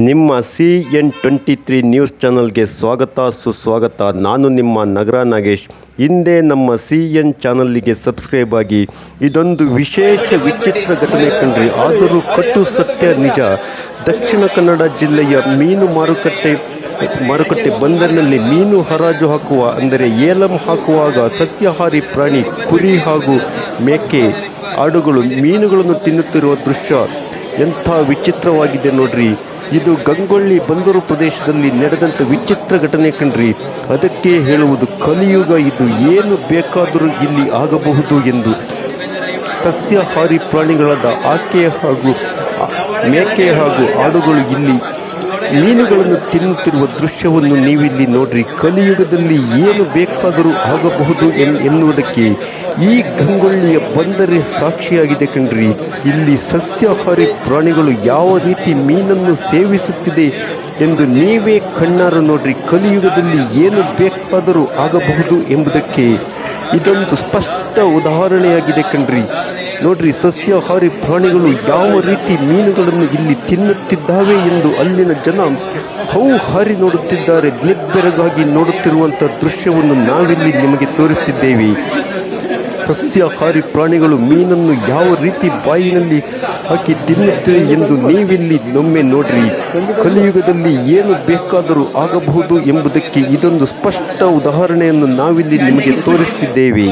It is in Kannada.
ನಿಮ್ಮ CN23 ನ್ಯೂಸ್ ಚಾನಲ್ಗೆ ಸುಸ್ವಾಗತ. ನಾನು ನಿಮ್ಮ ನಗರ ನಾಗೇಶ್. ಹಿಂದೆ ನಮ್ಮ CN ಚಾನಲ್ಗೆ ಸಬ್ಸ್ಕ್ರೈಬ್ ಆಗಿ. ಇದೊಂದು ವಿಶೇಷ ವಿಚಿತ್ರ ಘಟನೆ ಕಂಡ್ರಿ, ಆದರೂ ಕಟ್ಟು ಸತ್ಯ ನಿಜ. ದಕ್ಷಿಣ ಕನ್ನಡ ಜಿಲ್ಲೆಯ ಮೀನು ಮಾರುಕಟ್ಟೆ ಬಂದರಿನಲ್ಲಿ ಮೀನು ಹರಾಜು ಹಾಕುವ ಅಂದರೆ ಏಲಂ ಹಾಕುವಾಗ ಸಸ್ಯಾಹಾರಿ ಪ್ರಾಣಿ ಕುರಿ ಹಾಗೂ ಮೇಕೆ ಆಡುಗಳು ಮೀನುಗಳನ್ನು ತಿನ್ನುತ್ತಿರುವ ದೃಶ್ಯ ಎಂಥ ವಿಚಿತ್ರವಾಗಿದೆ ನೋಡ್ರಿ. ಇದು ಗಂಗೊಳ್ಳಿ ಬಂದರು ಪ್ರದೇಶದಲ್ಲಿ ನಡೆದಂಥ ವಿಚಿತ್ರ ಘಟನೆ ಕಣ್ರಿ. ಅದಕ್ಕೆ ಹೇಳುವುದು ಕಲಿಯುಗ, ಇದು ಏನು ಬೇಕಾದರೂ ಇಲ್ಲಿ ಆಗಬಹುದು ಎಂದು. ಸಸ್ಯಾಹಾರಿ ಪ್ರಾಣಿಗಳಾದ ಆಕೆ ಹಾಗೂ ಮೇಕೆ ಹಾಗೂ ಆಡುಗಳು ಇಲ್ಲಿ ಮೀನುಗಳನ್ನು ತಿನ್ನುತ್ತಿರುವ ದೃಶ್ಯವನ್ನು ನೀವಿಲ್ಲಿ ನೋಡ್ರಿ. ಕಲಿಯುಗದಲ್ಲಿ ಏನು ಬೇಕಾದರೂ ಆಗಬಹುದು ಎನ್ನುವುದಕ್ಕೆ ಈ ಗಂಗೊಳ್ಳಿಯ ಬಂದರೆ ಸಾಕ್ಷಿಯಾಗಿದೆ ಕಣ್ರಿ. ಇಲ್ಲಿ ಸಸ್ಯಾಹಾರಿ ಪ್ರಾಣಿಗಳು ಯಾವ ರೀತಿ ಮೀನನ್ನು ಸೇವಿಸುತ್ತಿದೆ ಎಂದು ನೀವೇ ಕಣ್ಣಾರ ನೋಡ್ರಿ. ಕಲಿಯುಗದಲ್ಲಿ ಏನು ಬೇಕಾದರೂ ಆಗಬಹುದು ಎಂಬುದಕ್ಕೆ ಇದೊಂದು ಸ್ಪಷ್ಟ ಉದಾಹರಣೆಯಾಗಿದೆ ಕಣ್ರಿ. ನೋಡ್ರಿ, ಸಸ್ಯಾಹಾರಿ ಪ್ರಾಣಿಗಳು ಯಾವ ರೀತಿ ಮೀನುಗಳನ್ನು ಇಲ್ಲಿ ತಿನ್ನುತ್ತಿದ್ದಾವೆ ಎಂದು ಅಲ್ಲಿನ ಜನ ಹಾರಿ ನೋಡುತ್ತಿದ್ದಾರೆ. ನಿಬ್ಬೆರಗಾಗಿ ನೋಡುತ್ತಿರುವಂಥ ದೃಶ್ಯವನ್ನು ನಾವಿಲ್ಲಿ ನಿಮಗೆ ತೋರಿಸುತ್ತಿದ್ದೇವೆ. ಸಸ್ಯಾಹಾರಿ ಪ್ರಾಣಿಗಳು ಮೀನನ್ನು ಯಾವ ರೀತಿ ಬಾಯಿನಲ್ಲಿ ಹಾಕಿ ತಿನ್ನುತ್ತಿವೆ ಎಂದು ನೀವಿಲ್ಲಿ ಒಮ್ಮೆ ನೋಡ್ರಿ. ಕಲಿಯುಗದಲ್ಲಿ ಏನು ಬೇಕಾದರೂ ಆಗಬಹುದು ಎಂಬುದಕ್ಕೆ ಇದೊಂದು ಸ್ಪಷ್ಟ ಉದಾಹರಣೆಯನ್ನು ನಾವಿಲ್ಲಿ ನಿಮಗೆ ತೋರಿಸುತ್ತಿದ್ದೇವೆ.